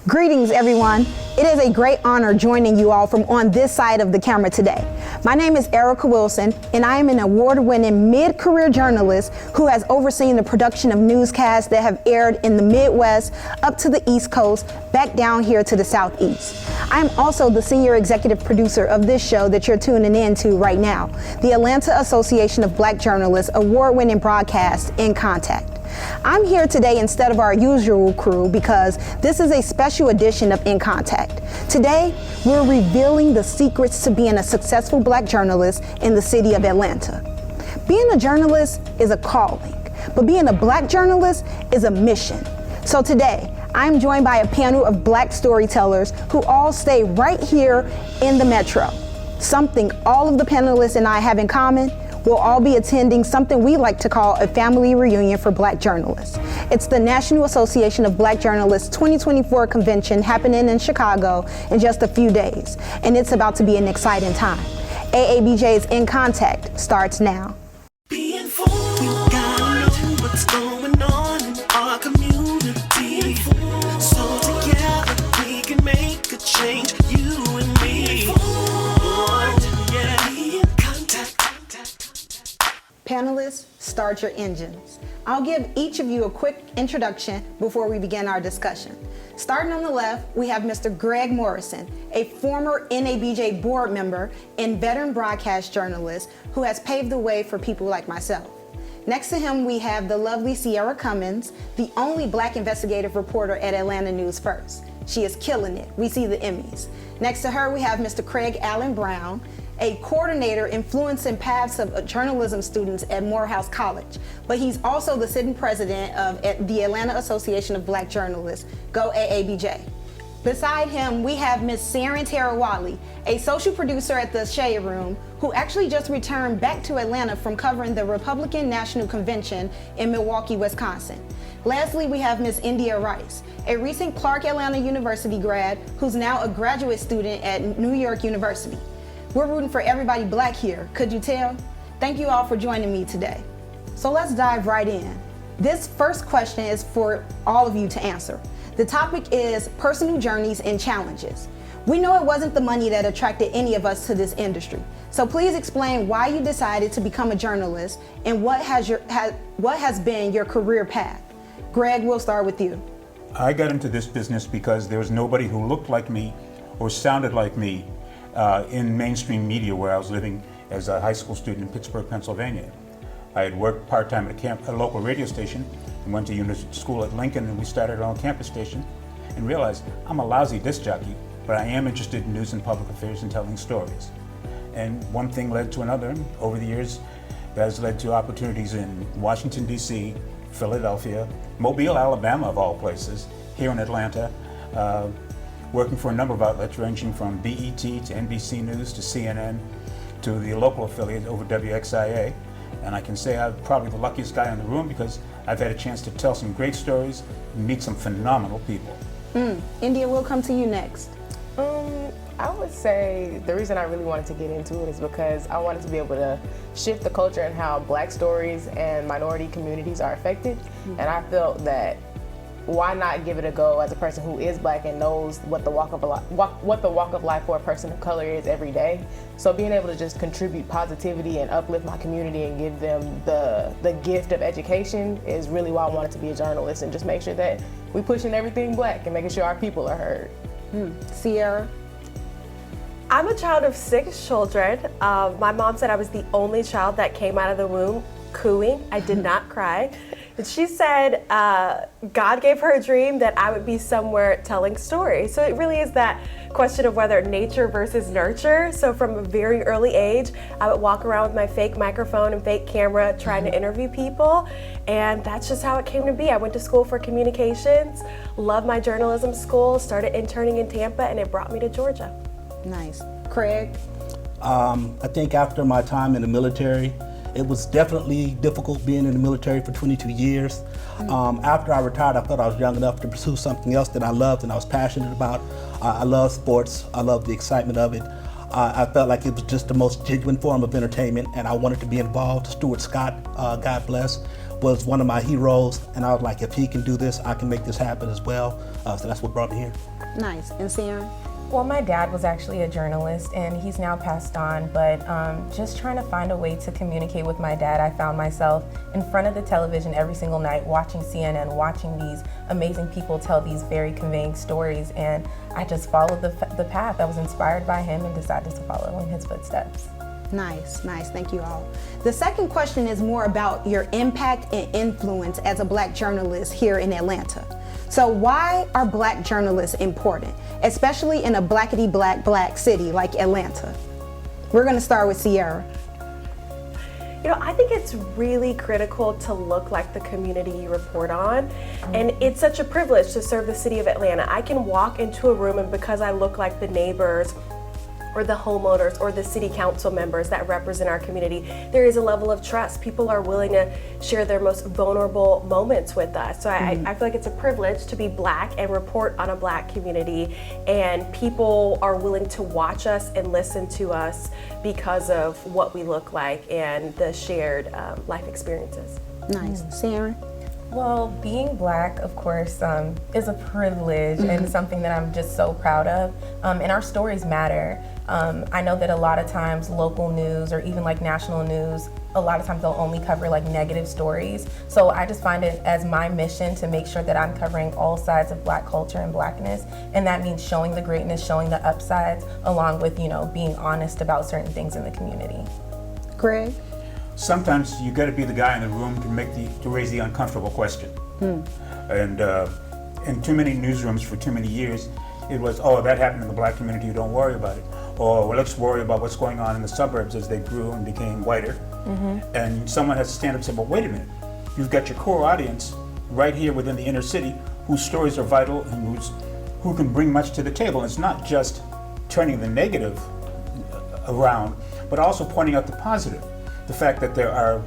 Greetings, everyone. It is a great honor joining you all from on this side of the camera today. My name is Ericka Wilson, and I am an award-winning mid-career journalist who has overseen the production of newscasts that have aired in the Midwest, up to the East Coast, back down here to the Southeast. I am also the senior executive producer of this show that you're tuning in to right now, the Atlanta Association of Black Journalists award-winning broadcast, In Contact. I'm here today instead of our usual crew because this is a special edition of In Contact. Today, we're revealing the secrets to being a successful Black journalist in the city of Atlanta. Being a journalist is a calling, but being a Black journalist is a mission. So today, I'm joined by a panel of Black storytellers who all stay right here in the Metro. Something all of the panelists and I have in common: we'll all be attending something we like to call a family reunion for Black journalists. It's the National Association of Black Journalists 2024 convention happening in Chicago in just a few days, and it's about to be an exciting time. AABJ's In Contact starts now. Be informed, you gotta know what's going on in our community. So together we can make a change, you and me. Panelists, start your engines. I'll give each of you a quick introduction before we begin our discussion. Starting on the left, we have Mr. Greg Morrison, a former AABJ board member and veteran broadcast journalist who has paved the way for people like myself. Next to him, we have the lovely Ciara Cummings, the only Black investigative reporter at Atlanta News First. She is killing it. We see the Emmys. Next to her, we have Mr. Craig Allen Brown, a coordinator influencing paths of journalism students at Morehouse College, but he's also the sitting president of the Atlanta Association of Black Journalists, go AABJ. Beside him, we have Ms. Sarán Tarawaley, a social producer at the Shade Room, who actually just returned back to Atlanta from covering the Republican National Convention in Milwaukee, Wisconsin. Lastly, we have Ms. India Rice, a recent Clark Atlanta University grad who's now a graduate student at New York University. We're rooting for everybody Black here, could you tell? Thank you all for joining me today. So let's dive right in. This first question is for all of you to answer. The topic is personal journeys and challenges. We know it wasn't the money that attracted any of us to this industry. So please explain why you decided to become a journalist and what has been your career path. Greg, we'll start with you. I got into this business because there was nobody who looked like me or sounded like me in mainstream media where I was living as a high school student in Pittsburgh, Pennsylvania. I had worked part-time at a local radio station and went to school at Lincoln, and we started our own campus station and realized I'm a lousy disc jockey, but I am interested in news and public affairs and telling stories. And one thing led to another, and over the years that has led to opportunities in Washington, D.C., Philadelphia, Mobile, Alabama of all places, here in Atlanta, working for a number of outlets ranging from BET to NBC News to CNN to the local affiliate over WXIA. And I can say I'm probably the luckiest guy in the room because I've had a chance to tell some great stories and meet some phenomenal people. India, we'll come to you next. I would say the reason I really wanted to get into it is because I wanted to be able to shift the culture and how Black stories and minority communities are affected. And I felt that why not give it a go as a person who is Black and knows what the walk of life for a person of color is every day. So being able to just contribute positivity and uplift my community and give them the gift of education is really why I wanted to be a journalist and just make sure that we pushing everything Black and making sure our people are heard. Ciara? I'm a child of 6 children. My mom said I was the only child that came out of the womb cooing. I did not cry. And she said God gave her a dream that I would be somewhere telling stories. So it really is that question of whether nature versus nurture. So from a very early age, I would walk around with my fake microphone and fake camera trying to interview people. And that's just how it came to be. I went to school for communications, loved my journalism school, started interning in Tampa, and it brought me to Georgia. Nice. Craig? I think after my time in the military, it was definitely difficult being in the military for 22 years. After I retired, I thought I was young enough to pursue something else that I loved and I was passionate about. I love sports. I love the excitement of it. I felt like it was just the most genuine form of entertainment, and I wanted to be involved. Stuart Scott, God bless, was one of my heroes, and I was like, if he can do this, I can make this happen as well. So that's what brought me here. Nice. And Sarán? Well, my dad was actually a journalist, and he's now passed on, but just trying to find a way to communicate with my dad, I found myself in front of the television every single night watching CNN, watching these amazing people tell these very conveying stories, and I just followed the path. I was inspired by him and decided to follow in his footsteps. Nice, nice. Thank you all. The second question is more about your impact and influence as a Black journalist here in Atlanta. So why are Black journalists important, especially in a black city like Atlanta? We're going to start with Ciara. You know, I think it's really critical to look like the community you report on. And it's such a privilege to serve the city of Atlanta. I can walk into a room, and because I look like the neighbors or the homeowners or the city council members that represent our community, there is a level of trust. People are willing to share their most vulnerable moments with us. So I feel like it's a privilege to be Black and report on a Black community, and people are willing to watch us and listen to us because of what we look like and the shared life experiences. Nice. Sarán? Well, being Black, of course, is a privilege and something that I'm just so proud of. And our stories matter. I know that a lot of times local news or even like national news, a lot of times they'll only cover like negative stories. So I just find it as my mission to make sure that I'm covering all sides of Black culture and Blackness. And that means showing the greatness, showing the upsides, along with, you know, being honest about certain things in the community. Greg? Sometimes you got to be the guy in the room to raise the uncomfortable question. And in too many newsrooms for too many years, it was, oh, that happened in the Black community, don't worry about it. Or, well, let's worry about what's going on in the suburbs as they grew and became whiter. And someone has to stand up and say, well, wait a minute, you've got your core audience right here within the inner city whose stories are vital and who can bring much to the table. It's not just turning the negative around, but also pointing out the positive. The fact that there are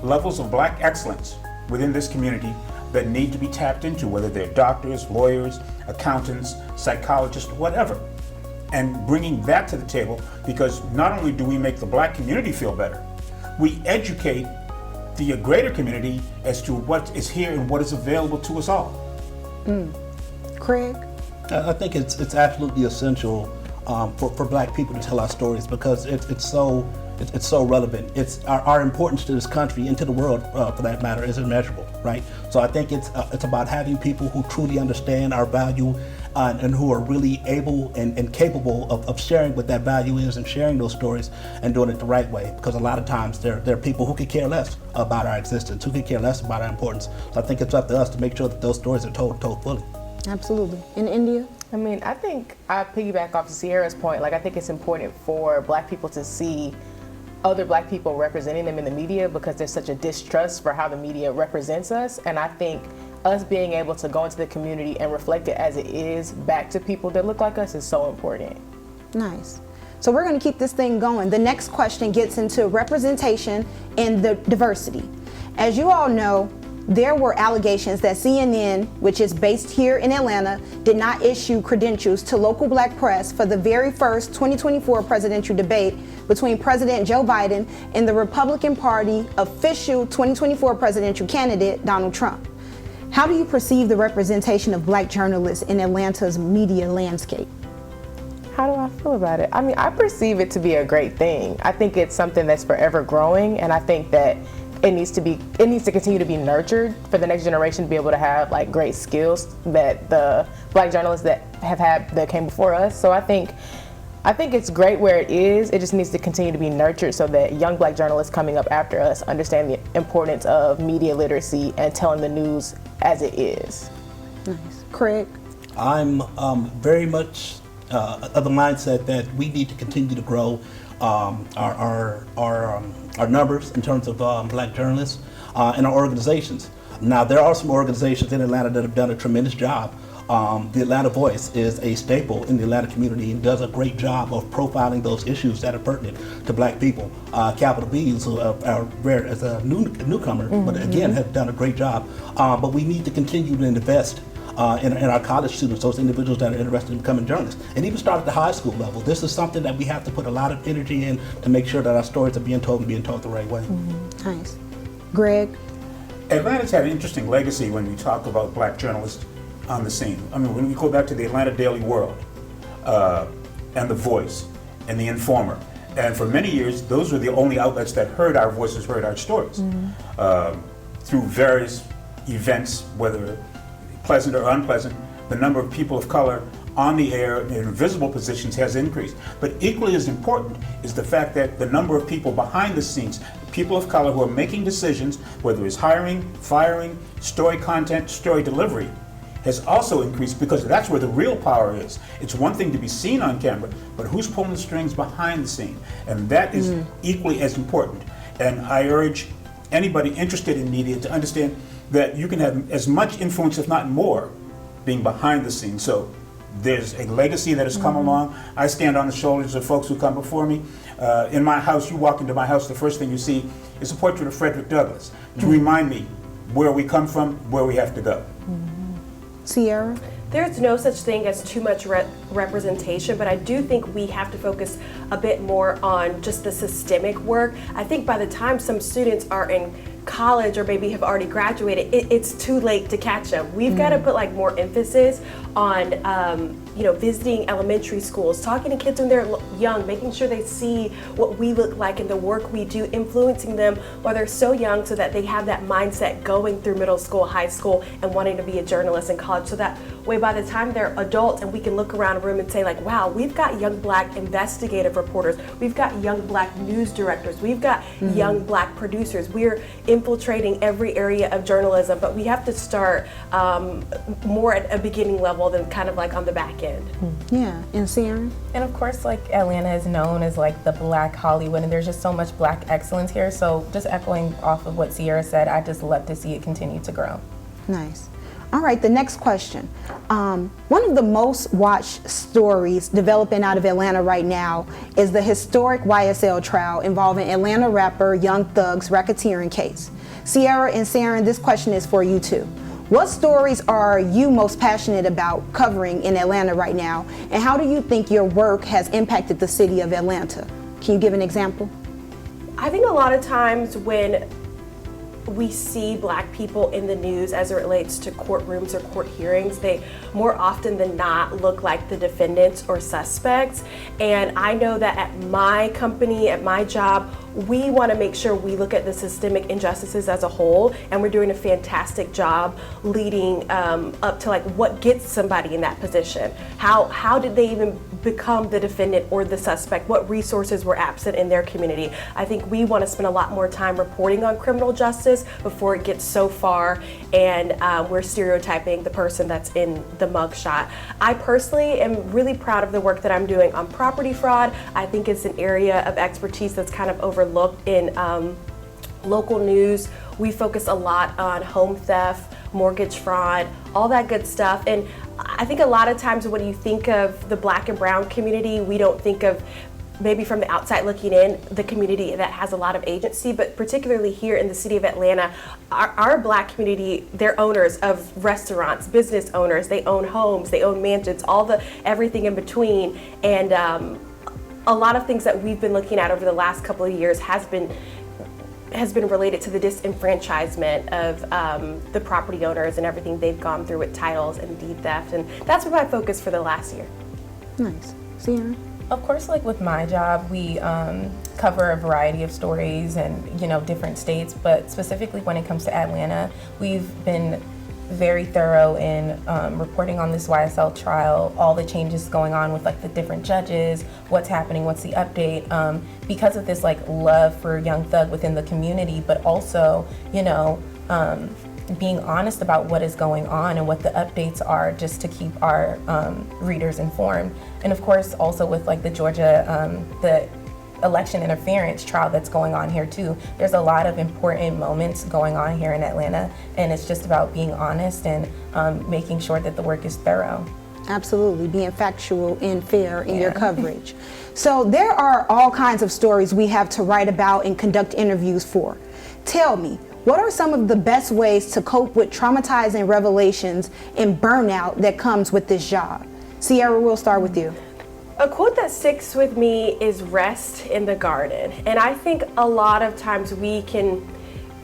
levels of Black excellence within this community that need to be tapped into, whether they're doctors, lawyers, accountants, psychologists, whatever. And bringing that to the table, because not only do we make the Black community feel better, we educate the greater community as to what is here and what is available to us all. Craig? I think it's absolutely essential for Black people to tell our stories, because it's so relevant. It's our importance to this country and to the world, for that matter, is immeasurable, right? So I think it's about having people who truly understand our value and who are really able and capable of sharing what that value is and sharing those stories and doing it the right way. Because a lot of times there are people who could care less about our existence, who could care less about our importance. So I think it's up to us to make sure that those stories are told fully. Absolutely. In India? I mean, I think I piggyback off of Ciara's point. Like, I think it's important for Black people to see other Black people representing them in the media, because there's such a distrust for how the media represents us. And I think us being able to go into the community and reflect it as it is back to people that look like us is so important. Nice. So we're going to keep this thing going. The next question gets into representation and the diversity. As you all know, there were allegations that CNN, which is based here in Atlanta, did not issue credentials to local Black press for the very first 2024 presidential debate between President Joe Biden and the Republican Party official 2024 presidential candidate, Donald Trump. How do you perceive the representation of Black journalists in Atlanta's media landscape? How do I feel about it? I mean, I perceive it to be a great thing. I think it's something that's forever growing, and I think that it needs to continue to be nurtured for the next generation to be able to have like great skills that the Black journalists that came before us. So I think it's great where it is. It just needs to continue to be nurtured so that young Black journalists coming up after us understand the importance of media literacy and telling the news as it is. Nice. Craig? I'm very much of the mindset that we need to continue to grow our numbers in terms of Black journalists in our organizations. Now, there are some organizations in Atlanta that have done a tremendous job. The Atlanta Voice is a staple in the Atlanta community and does a great job of profiling those issues that are pertinent to Black people. Capital B is Ware as a newcomer, but again have done a great job. But we need to continue to invest in our college students, those individuals that are interested in becoming journalists, and even start at the high school level. This is something that we have to put a lot of energy in to make sure that our stories are being told and being told the right way. Nice. Greg? Atlanta's had an interesting legacy when we talk about black journalists on the scene. I mean, when we go back to the Atlanta Daily World, and The Voice, and The Informer, and for many years, those were the only outlets that heard our voices, heard our stories. Through various events, whether pleasant or unpleasant, the number of people of color on the air in visible positions has increased. But equally as important is the fact that the number of people behind the scenes, people of color who are making decisions, whether it's hiring, firing, story content, story delivery, has also increased, because that's where the real power is. It's one thing to be seen on camera, but who's pulling the strings behind the scene? And that is equally as important. And I urge anybody interested in media to understand that you can have as much influence, if not more, being behind the scenes. So there's a legacy that has come along. I stand on the shoulders of folks who come before me. In my house, you walk into my house, the first thing you see is a portrait of Frederick Douglass to remind me where we come from, where we have to go. Ciara? There's no such thing as too much representation, but I do think we have to focus a bit more on just the systemic work. I think by the time some students are in college or maybe have already graduated, it's too late to catch them. We've got to put like more emphasis on visiting elementary schools, talking to kids when they're young, making sure they see what we look like and the work we do, influencing them while they're so young so that they have that mindset going through middle school, high school, and wanting to be a journalist in college, so that way by the time they're adults and we can look around a room and say like, wow, we've got young black investigative reporters, we've got young black news directors, we've got young black producers. We're infiltrating every area of journalism, but we have to start more at a beginning level than kind of like on the back end. Yeah, and Sarán? And of course, like, Atlanta is known as like the Black Hollywood, and there's just so much Black excellence here. So just echoing off of what Ciara said, I just love to see it continue to grow. Nice. All right, the next question. One of the most watched stories developing out of Atlanta right now is the historic YSL trial involving Atlanta rapper Young Thug's racketeering case. Ciara and Sarán, this question is for you too. What stories are you most passionate about covering in Atlanta right now, and how do you think your work has impacted the city of Atlanta? Can you give an example? I think a lot of times when we see black people in the news as it relates to courtrooms or court hearings, they more often than not look like the defendants or suspects. And I know that at my company, at my job, we want to make sure we look at the systemic injustices as a whole, and we're doing a fantastic job leading up to like what gets somebody in that position. How did they even become the defendant or the suspect? What resources were absent in their community? I think we want to spend a lot more time reporting on criminal justice before it gets so far and we're stereotyping the person that's in the mugshot. I personally am really proud of the work that I'm doing on property fraud. I think it's an area of expertise that's kind of overlooked in local news. We focus a lot on home theft, mortgage fraud, all that good stuff. And I think a lot of times when you think of the black and brown community, we don't think of, maybe from the outside looking in, the community that has a lot of agency, but particularly here in the city of Atlanta, our black community, they're owners of restaurants, business owners, they own homes, they own mansions, everything in between. And a lot of things that we've been looking at over the last couple of years has been related to the disenfranchisement of the property owners and everything they've gone through with titles and deed theft. And that's been my focus for the last year. Nice. Ciara? Of course, like with my job, we cover a variety of stories and, different states, but specifically when it comes to Atlanta, we've been very thorough in reporting on this YSL trial, all the changes going on with like the different judges, what's happening, what's the update, because of this like love for Young Thug within the community, but also, being honest about what is going on and what the updates are, just to keep our readers informed. And of course, also with like the Georgia, the election interference trial that's going on here too. There's a lot of important moments going on here in Atlanta, and it's just about being honest and making sure that the work is thorough. Absolutely, being factual and fair in your coverage. So there are all kinds of stories we have to write about and conduct interviews for. Tell me, what are some of the best ways to cope with traumatizing revelations and burnout that comes with this job? Ciara, we'll start with you. A quote that sticks with me is rest in the garden. And I think a lot of times we can,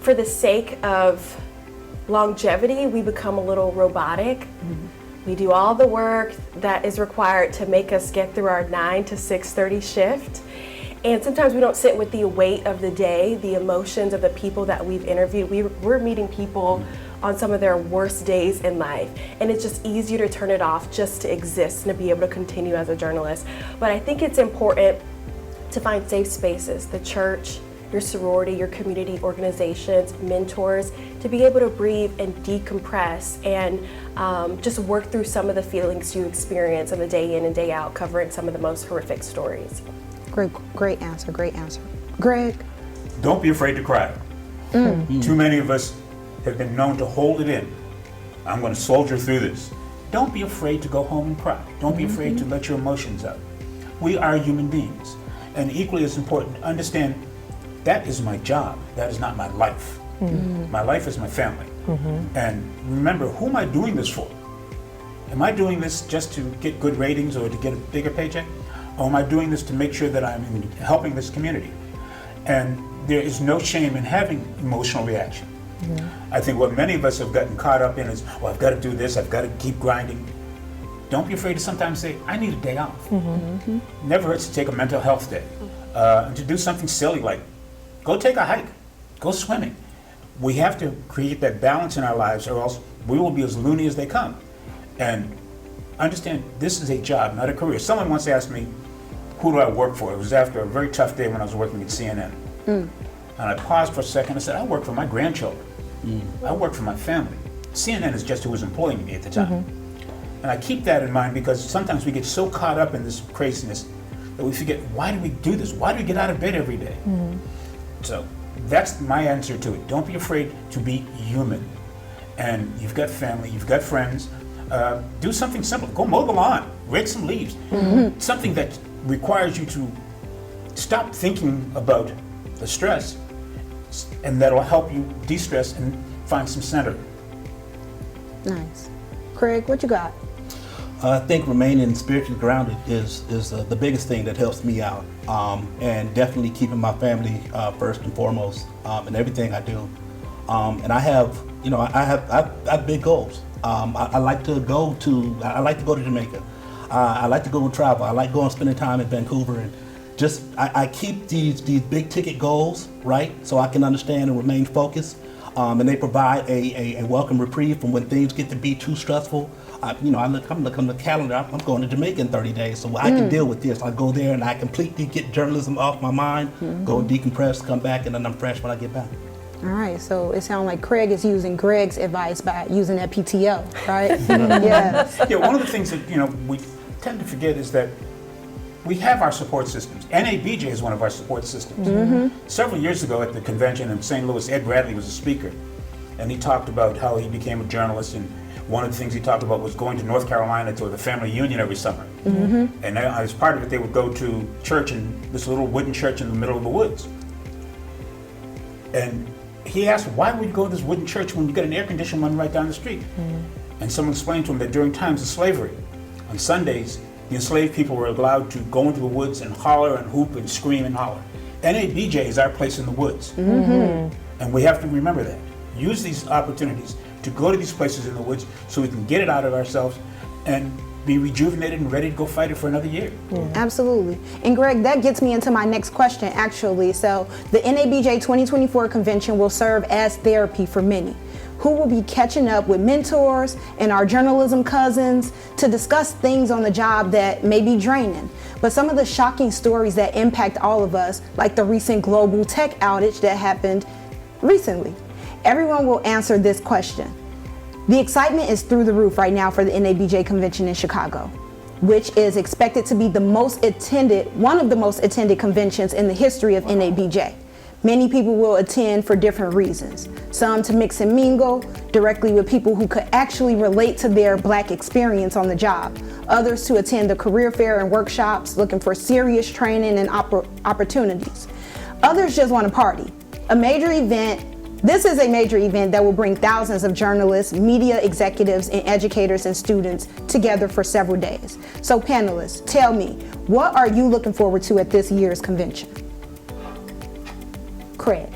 for the sake of longevity, we become a little robotic. We do all the work that is required to make us get through our 9 to 6:30 shift. And sometimes we don't sit with the weight of the day, the emotions of the people that we've interviewed. We're meeting people on some of their worst days in life. And it's just easier to turn it off just to exist and to be able to continue as a journalist. But I think it's important to find safe spaces, the church, your sorority, your community organizations, mentors, to be able to breathe and decompress and just work through some of the feelings you experience on the day in and day out, covering some of the most horrific stories. Great answer, great answer. Greg? Don't be afraid to cry. Too many of us have been known to hold it in. I'm going to soldier through this. Don't be afraid to go home and cry. Don't be afraid to let your emotions out. We are human beings. And equally as important, understand that is my job. That is not my life. My life is my family. And remember, who am I doing this for? Am I doing this just to get good ratings or to get a bigger paycheck? Or am I doing this to make sure that I'm helping this community? And there is no shame in having emotional reaction. I think what many of us have gotten caught up in is, well, I've got to do this, I've got to keep grinding. Don't be afraid to sometimes say, I need a day off. Never hurts to take a mental health day. And to do something silly like, go take a hike, go swimming. We have to create that balance in our lives or else we will be as loony as they come. And understand, this is a job, not a career. Someone once asked me, who do I work for? It was after a very tough day when I was working at CNN. And I paused for a second and said, I work for my grandchildren. I work for my family. CNN is just who was employing me at the time. And I keep that in mind because sometimes we get so caught up in this craziness that we forget, why do we do this? Why do we get out of bed every day? So that's my answer to it. Don't be afraid to be human. And you've got family, you've got friends. Do something simple. Go mow the lawn, rake some leaves. Something that requires you to stop thinking about the stress, and that'll help you de-stress and find some center. Nice. Craig, what you got? I think remaining spiritually grounded is the biggest thing that helps me out, and definitely keeping my family first and foremost in everything I do. And I have big goals. I like to go to Jamaica. I like to go and travel. I like going spending time in Vancouver, and just I keep these big ticket goals, right, so I can understand and remain focused. And they provide a welcome reprieve from when things get to be too stressful. I'm looking at the calendar. I'm going to Jamaica in 30 days, so I can deal with this. I go there and I completely get journalism off my mind, go decompress, come back, and then I'm fresh when I get back. All right, so it sounds like Craig is using Greg's advice by using that PTO, right? Yes. Yeah, one of the things that we tend to forget is that we have our support systems. AABJ is one of our support systems. Several years ago at the convention in St. Louis, Ed Bradley was a speaker, and he talked about how he became a journalist, and one of the things he talked about was going to North Carolina to the family union every summer. And as part of it, they would go to church in this little wooden church in the middle of the woods. And he asked, why would you go to this wooden church when you got an air-conditioned one right down the street? And someone explained to him that during times of slavery, on Sundays, the enslaved people were allowed to go into the woods and holler and hoop and scream and holler. NABJ is our place in the woods. And we have to remember that. Use these opportunities to go to these places in the woods so we can get it out of ourselves and be rejuvenated and ready to go fight it for another year. Absolutely. And Greg, that gets me into my next question, actually. So the NABJ 2024 convention will serve as therapy for many who will be catching up with mentors and our journalism cousins to discuss things on the job that may be draining. But some of the shocking stories that impact all of us, like the recent global tech outage that happened recently. Everyone will answer this question. The excitement is through the roof right now for the NABJ convention in Chicago, which is expected to be one of the most attended conventions in the history of NABJ. Many people will attend for different reasons. Some to mix and mingle directly with people who could actually relate to their Black experience on the job. Others to attend the career fair and workshops looking for serious training and opportunities. Others just want to party. This is a major event that will bring thousands of journalists, media executives, and educators and students together for several days. So panelists, tell me, what are you looking forward to at this year's convention? Craig.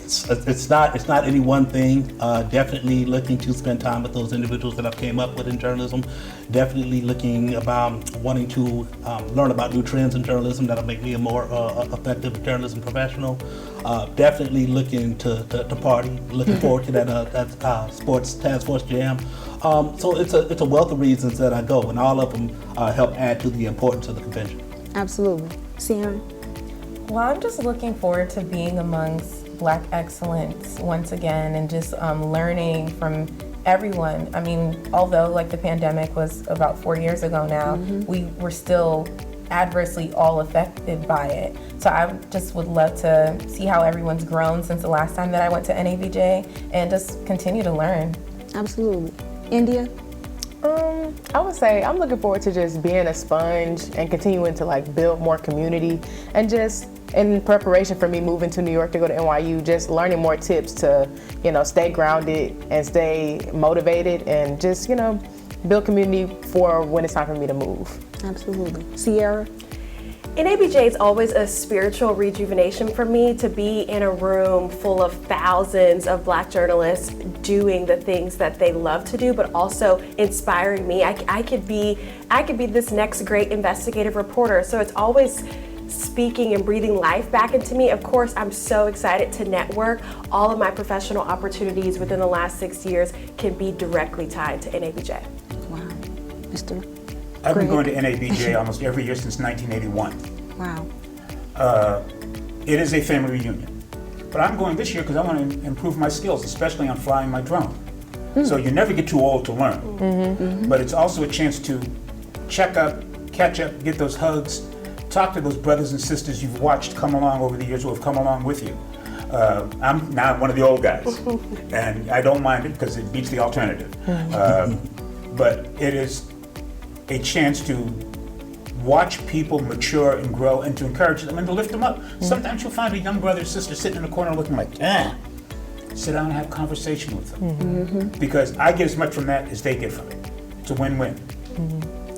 it's not any one thing. Definitely looking to spend time with those individuals that I've came up with in journalism. Definitely looking about wanting to learn about new trends in journalism that'll make me a more effective journalism professional. Definitely looking to party. Looking forward to that sports task force jam. So it's a wealth of reasons that I go, and all of them help add to the importance of the convention. Absolutely. Ciara? Well, I'm just looking forward to being amongst Black excellence once again, and just learning from everyone. I mean, although like the pandemic was about 4 years ago now, we were still adversely all affected by it. So I just would love to see how everyone's grown since the last time that I went to NABJ, and just continue to learn. Absolutely. India? I would say I'm looking forward to just being a sponge and continuing to like build more community, and just in preparation for me moving to New York to go to NYU, just learning more tips to, stay grounded and stay motivated, and just, build community for when it's time for me to move. Absolutely. Ciara? NABJ is always a spiritual rejuvenation for me, to be in a room full of thousands of Black journalists doing the things that they love to do, but also inspiring me. I could be this next great investigative reporter. So it's always speaking and breathing life back into me. Of course, I'm so excited to network. All of my professional opportunities within the last 6 years can be directly tied to NABJ. Wow. Mr. I've been Greg? going to NABJ almost every year since 1981. Wow. It is a family reunion. But I'm going this year because I want to improve my skills, especially on flying my drone. So you never get too old to learn. But it's also a chance to check up, catch up, get those hugs, talk to those brothers and sisters you've watched come along over the years who have come along with you. I'm now one of the old guys, and I don't mind it because it beats the alternative. But it is a chance to watch people mature and grow, and to encourage them and to lift them up. Sometimes you'll find a young brother or sister sitting in the corner looking like, sit down and have a conversation with them. Because I get as much from that as they get from it. It's a win-win.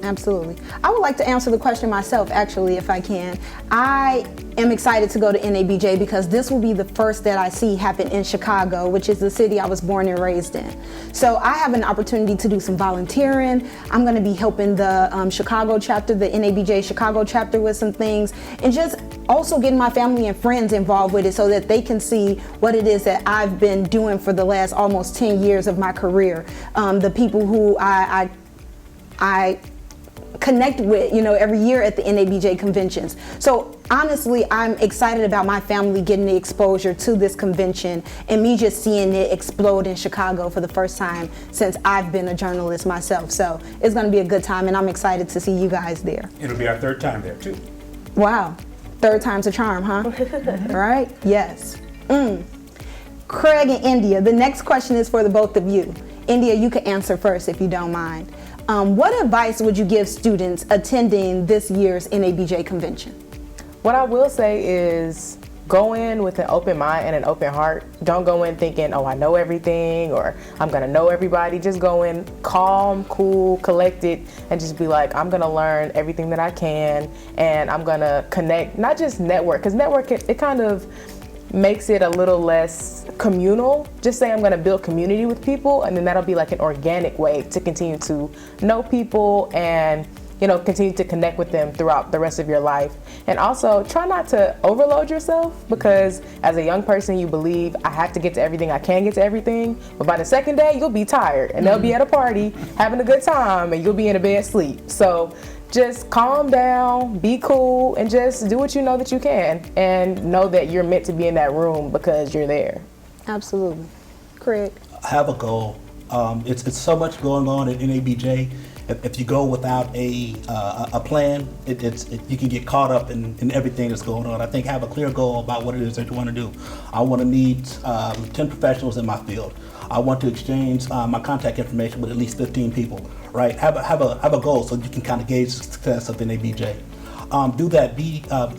Absolutely. I would like to answer the question myself, actually, if I can. I am excited to go to NABJ because this will be the first that I see happen in Chicago, which is the city I was born and raised in. So I have an opportunity to do some volunteering. I'm going to be helping the Chicago chapter, the NABJ Chicago chapter, with some things, and just also getting my family and friends involved with it so that they can see what it is that I've been doing for the last almost 10 years of my career. The people who I connect with, every year at the NABJ conventions. So honestly, I'm excited about my family getting the exposure to this convention, and me just seeing it explode in Chicago for the first time since I've been a journalist myself. So it's going to be a good time, and I'm excited to see you guys there. It'll be our third time there too. Wow. Third time's a charm, huh? Right? Yes. Craig and India, the next question is for the both of you. India, you can answer first if you don't mind. What advice would you give students attending this year's NABJ convention? What I will say is go in with an open mind and an open heart. Don't go in thinking, oh, I know everything, or I'm gonna know everybody. Just go in calm, cool, collected, and just be like, I'm gonna learn everything that I can, and I'm gonna connect, not just network, because network, it kind of makes it a little less communal. Just say I'm going to build community with people, and then that'll be like an organic way to continue to know people and continue to connect with them throughout the rest of your life. And also try not to overload yourself, because as a young person you believe I have to get to everything, I can get to everything, but by the second day you'll be tired and they'll be at a party having a good time and you'll be in a bed asleep. So just calm down, be cool, and just do what you know that you can, and know that you're meant to be in that room because you're there. Absolutely. Craig? Have a goal. It's so much going on at NABJ. If you go without a plan, you can get caught up in everything that's going on. I think have a clear goal about what it is that you want to do. I want to meet 10 professionals in my field. I want to exchange my contact information with at least 15 people. Right? Have a goal so you can kind of gauge the success of NABJ. Do that.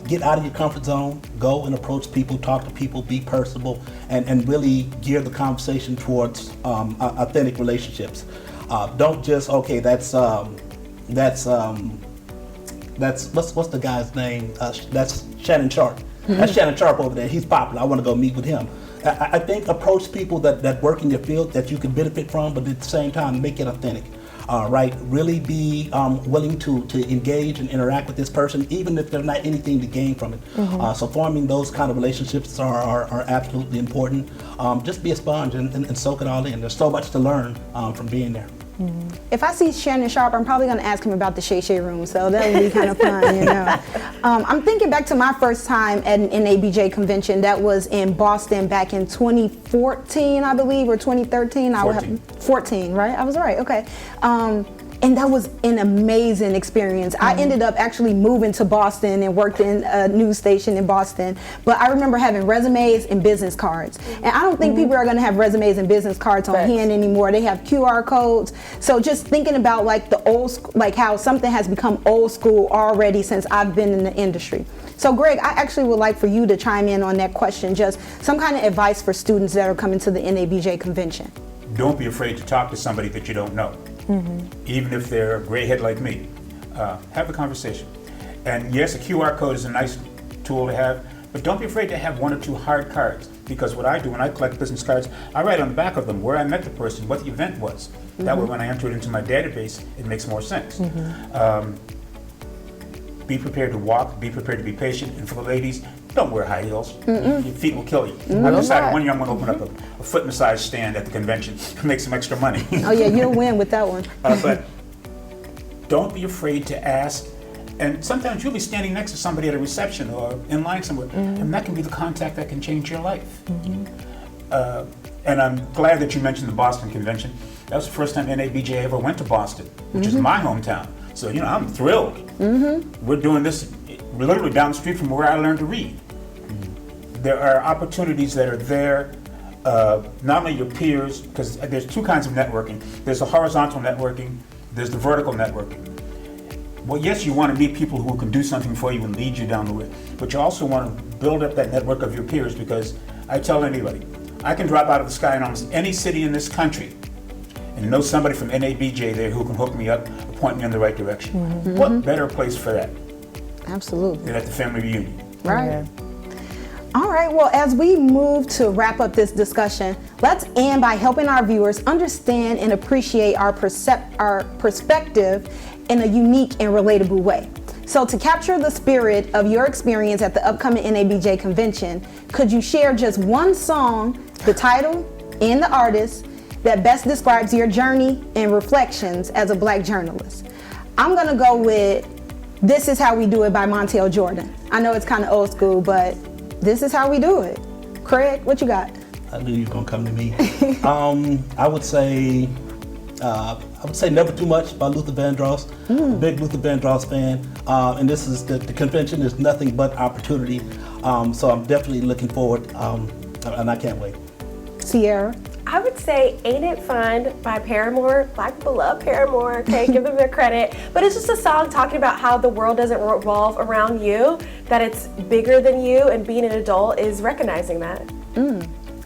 Get out of your comfort zone. Go and approach people, talk to people, be personable, and really gear the conversation towards authentic relationships. Don't just that's what's the guy's name? That's Shannon Sharp. That's Shannon Sharp over there. He's popular. I want to go meet with him. I think approach people that work in your field that you can benefit from, but at the same time make it authentic. Right, really be willing to engage and interact with this person, even if there's not anything to gain from it. So forming those kind of relationships are absolutely important. Just be a sponge and soak it all in. There's so much to learn from being there. If I see Shannon Sharp, I'm probably going to ask him about the Shay Shay room, so that would be kind of fun, you know. I'm thinking back to my first time at an AABJ convention. That was in Boston back in 2014, I believe, or 2013. 14, right? I was right, okay. And that was an amazing experience. I ended up actually moving to Boston and worked in a news station in Boston. But I remember having resumes and business cards. And I don't think people are gonna have resumes and business cards on hand anymore. They have QR codes. So just thinking about like the old, like how something has become old school already since I've been in the industry. So Greg, I actually would like for you to chime in on that question, just some kind of advice for students that are coming to the NABJ convention. Don't be afraid to talk to somebody that you don't know. Even if they're a gray head like me, have a conversation. And yes, a QR code is a nice tool to have, but don't be afraid to have one or two hard cards, because what I do when I collect business cards, I write on the back of them where I met the person, what the event was. That way when I enter it into my database, it makes more sense. Be prepared to walk, be prepared to be patient, and for the ladies, don't wear high heels. Your feet will kill you. I've decided one year I'm going to open up a foot massage stand at the convention to make some extra money. Oh yeah, you'll win with that one. But don't be afraid to ask. And sometimes you'll be standing next to somebody at a reception or in line somewhere, and that can be the contact that can change your life. And I'm glad that you mentioned the Boston convention. That was the first time NABJ ever went to Boston, which is my hometown. So, you know, I'm thrilled. We're doing this literally down the street from where I learned to read. There are opportunities that are there, not only your peers, because there's two kinds of networking. There's the horizontal networking, there's the vertical networking. Well, yes, you want to meet people who can do something for you and lead you down the way, but you also want to build up that network of your peers, because I tell anybody, I can drop out of the sky in almost any city in this country and know somebody from NABJ there who can hook me up, point me in the right direction. What better place for that? Absolutely. Than at the family reunion. Right. Yeah. All right, well, as we move to wrap up this discussion, let's end by helping our viewers understand and appreciate our perspective in a unique and relatable way. So to capture the spirit of your experience at the upcoming NABJ convention, could you share just one song, the title, and the artist that best describes your journey and reflections as a Black journalist? I'm gonna go with This Is How We Do It by Montel Jordan. I know it's kind of old school, but this is how we do it. Craig, what you got? I knew you were gonna come to me. I would say Never Too Much by Luther Vandross. Big Luther Vandross fan. And this is the convention is nothing but opportunity. So I'm definitely looking forward, and I can't wait. Ciara? I would say Ain't It Fun by Paramore. Black people love Paramore, okay, give them their credit. But it's just a song talking about how the world doesn't revolve around you, that it's bigger than you, and being an adult is recognizing that.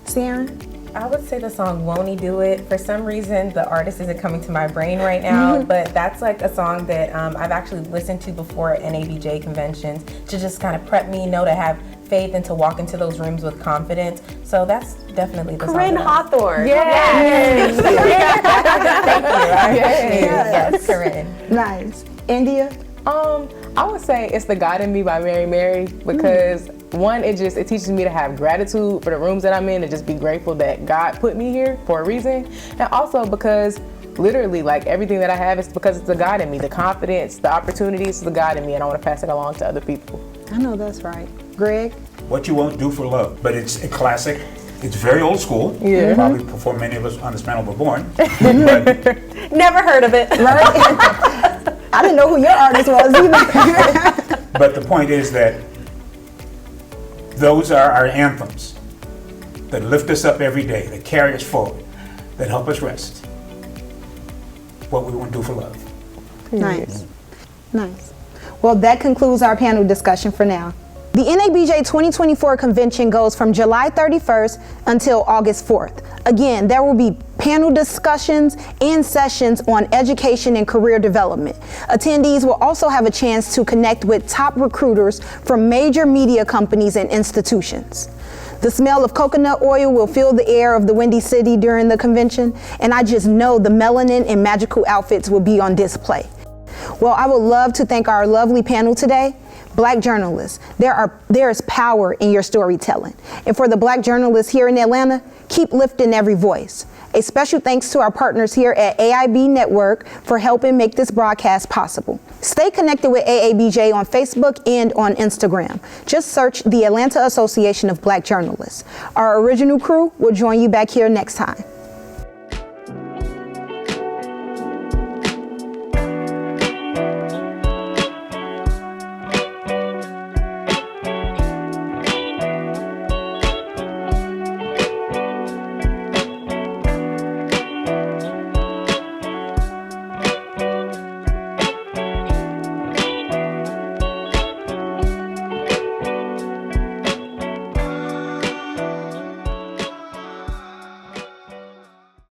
Sarán? I would say the song Won't He Do It. For some reason, the artist isn't coming to my brain right now, but that's like a song that I've actually listened to before at NABJ conventions to just kind of prep me, to have faith and to walk into those rooms with confidence. So that's definitely the Corinne song. Hawthorne. Yes. Thank you. Yes, Corinne. Nice. India? I would say it's The God in Me by Mary Mary, because one, it teaches me to have gratitude for the rooms that I'm in and just be grateful that God put me here for a reason. And also because literally, like, everything that I have is because it's the God in me. The confidence, the opportunities, the God in me, and I want to pass it along to other people. I know that's right. Greg? What You Won't Do for Love, but it's a classic. It's very old school. Yeah. Probably before many of us on this panel were born. But Never heard of it. Right? I didn't know who your artist was either. But the point is that those are our anthems that lift us up every day, that carry us forward, that help us rest. What we won't do for love. Nice. Nice. Well, that concludes our panel discussion for now. The NABJ 2024 convention goes from July 31st until August 4th. Again, there will be panel discussions and sessions on education and career development. Attendees will also have a chance to connect with top recruiters from major media companies and institutions. The smell of coconut oil will fill the air of the Windy City during the convention, and I just know the melanin and magical outfits will be on display. Well, I would love to thank our lovely panel today. Black journalists, there is power in your storytelling. And for the Black journalists here in Atlanta, keep lifting every voice. A special thanks to our partners here at AIB Network for helping make this broadcast possible. Stay connected with AABJ on Facebook and on Instagram. Just search the Atlanta Association of Black Journalists. Our original crew will join you back here next time.